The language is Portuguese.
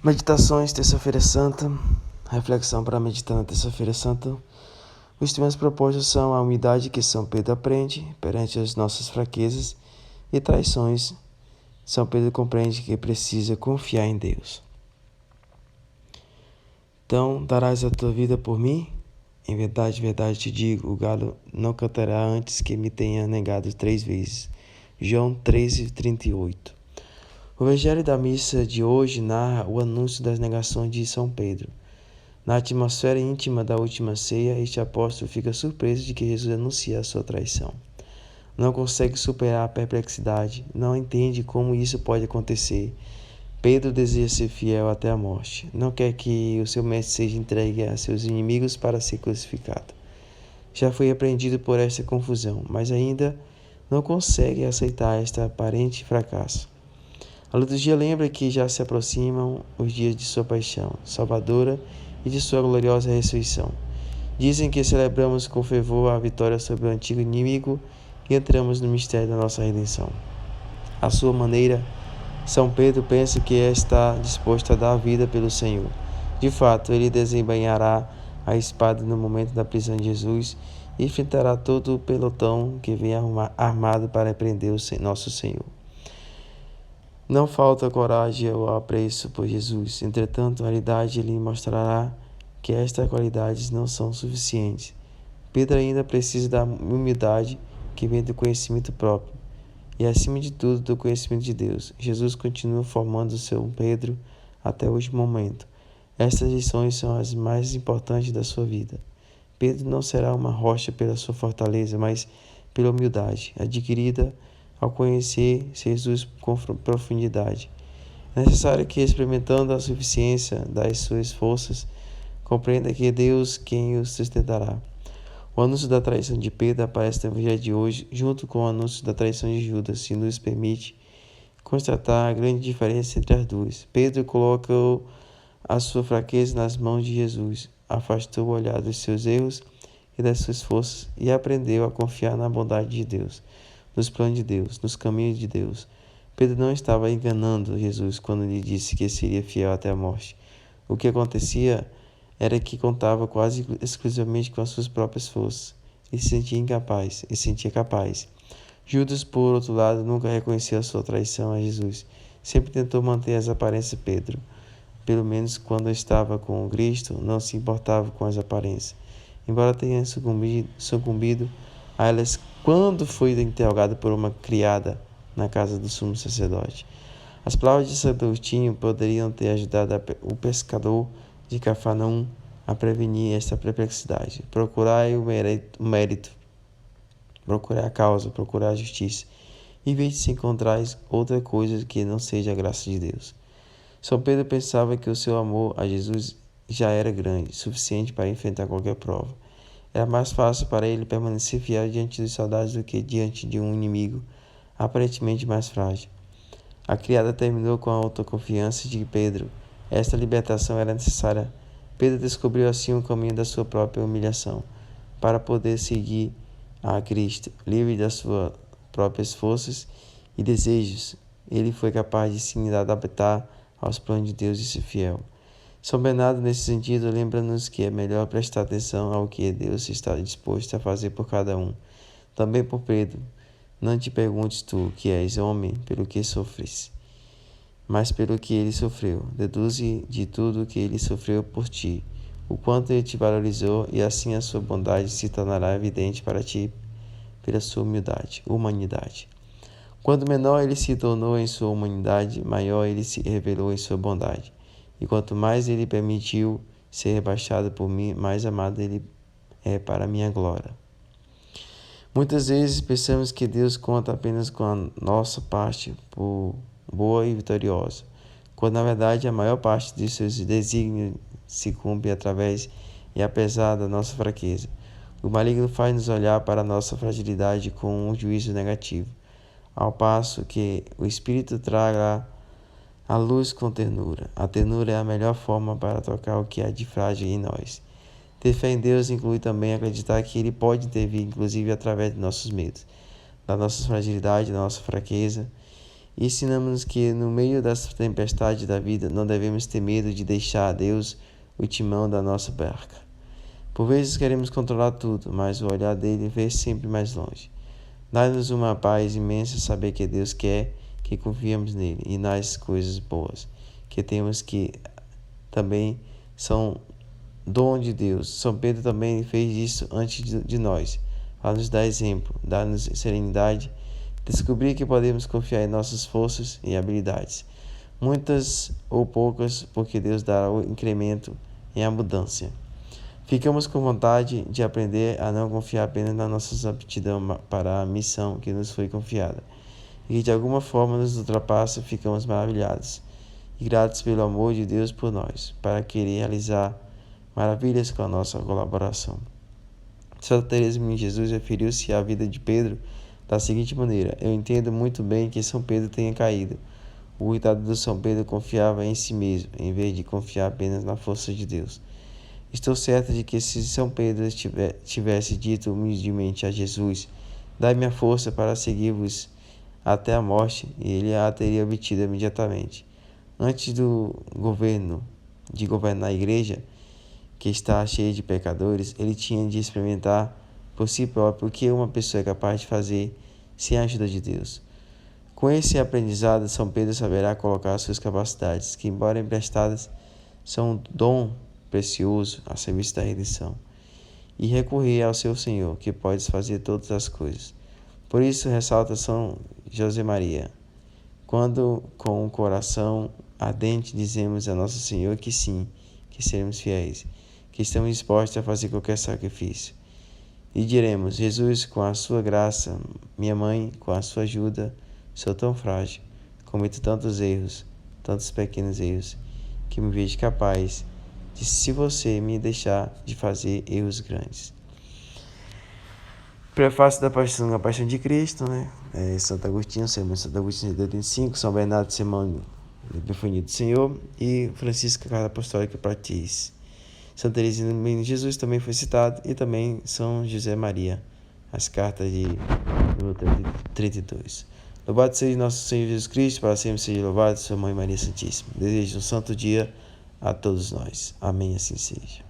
Meditações, terça-feira santa. Reflexão para meditar na terça-feira santa. Os temas propostos são a humildade que São Pedro aprende perante as nossas fraquezas e traições. São Pedro compreende que precisa confiar em Deus. Então, darás a tua vida por mim? Em verdade, verdade te digo, o galo não cantará antes que me tenha negado 3 vezes. João 13:38. O Evangelho da missa de hoje narra o anúncio das negações de São Pedro. Na atmosfera íntima da última ceia, este apóstolo fica surpreso de que Jesus anuncia a sua traição. Não consegue superar a perplexidade, não entende como isso pode acontecer. Pedro deseja ser fiel até a morte. Não quer que o seu mestre seja entregue a seus inimigos para ser crucificado. Já foi repreendido por esta confusão, mas ainda não consegue aceitar este aparente fracasso. A liturgia lembra que já se aproximam os dias de sua paixão salvadora e de sua gloriosa ressurreição. Dizem que celebramos com fervor a vitória sobre o antigo inimigo e entramos no mistério da nossa redenção. À sua maneira, São Pedro pensa que está disposto a dar a vida pelo Senhor. De fato, ele desembainhará a espada no momento da prisão de Jesus e enfrentará todo o pelotão que vem armado para prender o nosso Senhor. Não falta coragem ou apreço por Jesus. Entretanto, a realidade lhe mostrará que estas qualidades não são suficientes. Pedro ainda precisa da humildade que vem do conhecimento próprio e, acima de tudo, do conhecimento de Deus. Jesus continua formando o seu Pedro até o último momento. Estas lições são as mais importantes da sua vida. Pedro não será uma rocha pela sua fortaleza, mas pela humildade adquirida ao conhecer Jesus com profundidade. É necessário que, experimentando a suficiência das suas forças, compreenda que é Deus quem o sustentará. O anúncio da traição de Pedro aparece no Evangelho de hoje, junto com o anúncio da traição de Judas, e nos permite constatar a grande diferença entre as duas. Pedro colocou a sua fraqueza nas mãos de Jesus, afastou o olhar dos seus erros e das suas forças e aprendeu a confiar na bondade de Deus, nos planos de Deus, nos caminhos de Deus. Pedro não estava enganando Jesus quando lhe disse que seria fiel até a morte. O que acontecia era que contava quase exclusivamente com as suas próprias forças e se sentia capaz. Judas, por outro lado, nunca reconheceu a sua traição a Jesus. Sempre tentou manter as aparências. Pedro, pelo menos quando estava com Cristo, não se importava com as aparências, embora tenha sucumbido a elas quando foi interrogado por uma criada na casa do sumo sacerdote. As palavras de Santo Agostinho poderiam ter ajudado o pescador de Cafarnaum a prevenir esta perplexidade. Procurai o mérito, procurai a causa, procurai a justiça, em vez de se encontrais outra coisa que não seja a graça de Deus. São Pedro pensava que o seu amor a Jesus já era grande, suficiente para enfrentar qualquer prova. Era mais fácil para ele permanecer fiel diante dos soldados do que diante de um inimigo aparentemente mais frágil. A criada terminou com a autoconfiança de Pedro. Esta libertação era necessária. Pedro descobriu assim o caminho da sua própria humilhação, para poder seguir a Cristo, livre das suas próprias forças e desejos. Ele foi capaz de se adaptar aos planos de Deus e ser fiel. São Bernardo, nesse sentido, lembra-nos que é melhor prestar atenção ao que Deus está disposto a fazer por cada um. Também por Pedro. Não te perguntes tu, que és homem, pelo que sofres, mas pelo que ele sofreu. Deduze de tudo que ele sofreu por ti, o quanto ele te valorizou, e assim a sua bondade se tornará evidente para ti pela sua humanidade. Quanto menor ele se tornou em sua humanidade, maior ele se revelou em sua bondade. E quanto mais ele permitiu ser rebaixado por mim, mais amado ele é para a minha glória. Muitas vezes pensamos que Deus conta apenas com a nossa parte por boa e vitoriosa, quando na verdade a maior parte de seus desígnios se cumpre através e apesar da nossa fraqueza. O maligno faz-nos olhar para a nossa fragilidade com um juízo negativo, ao passo que o Espírito traga a luz com ternura. A ternura é a melhor forma para tocar o que há de frágil em nós. Ter fé em Deus inclui também acreditar que Ele pode intervir, inclusive através de nossos medos, da nossa fragilidade, da nossa fraqueza, E ensinamos-nos que no meio das tempestades da vida não devemos ter medo de deixar a Deus o timão da nossa barca. Por vezes queremos controlar tudo, mas o olhar dele vê sempre mais longe. Dá-nos uma paz imensa saber que Deus quer que confiemos nele e nas coisas boas, que temos que também são dom de Deus. São Pedro também fez isso antes de nós, a nos dar exemplo, dar-nos serenidade, descobrir que podemos confiar em nossas forças e habilidades, muitas ou poucas, porque Deus dará o incremento em abundância. Ficamos com vontade de aprender a não confiar apenas na nossa aptidão para a missão que nos foi confiada, e que de alguma forma nos ultrapassa. Ficamos maravilhados e gratos pelo amor de Deus por nós, para querer realizar maravilhas com a nossa colaboração. Santa Teresa de Jesus referiu-se à vida de Pedro da seguinte maneira: eu entendo muito bem que São Pedro tenha caído. O coitado do São Pedro confiava em si mesmo, em vez de confiar apenas na força de Deus. Estou certa de que se São Pedro tivesse dito humildemente a Jesus: dai-me a força para seguir-vos até a morte, ele a teria obtido imediatamente. Antes de governar a igreja, que está cheia de pecadores, ele tinha de experimentar por si próprio o que uma pessoa é capaz de fazer sem a ajuda de Deus. Com esse aprendizado, São Pedro saberá colocar suas capacidades, que embora emprestadas, são um dom precioso a serviço da redenção, e recorrer ao seu Senhor, que pode fazer todas as coisas. Por isso, ressalta São José Maria: quando com o coração ardente dizemos a Nosso Senhor que sim, que seremos fiéis, que estamos dispostos a fazer qualquer sacrifício. E diremos: Jesus, com a sua graça, minha mãe, com a sua ajuda, sou tão frágil, cometo tantos erros, tantos pequenos erros, que me vejo capaz de, se você me deixar, de fazer erros grandes. Prefácio da Paixão, a Paixão de Cristo, né? Santo Agostinho, Sermão de Santo Agostinho de 85, São Bernardo, Sermão da Epifania do Senhor, e Francisco, Carta Apostólica para Tis. Santa Teresinha do Menino Jesus também foi citado, e também São José Maria, as cartas de 32. Louvado seja nosso Senhor Jesus Cristo, para sempre seja louvado, sua Mãe Maria Santíssima. Desejo um santo dia a todos nós. Amém, assim seja.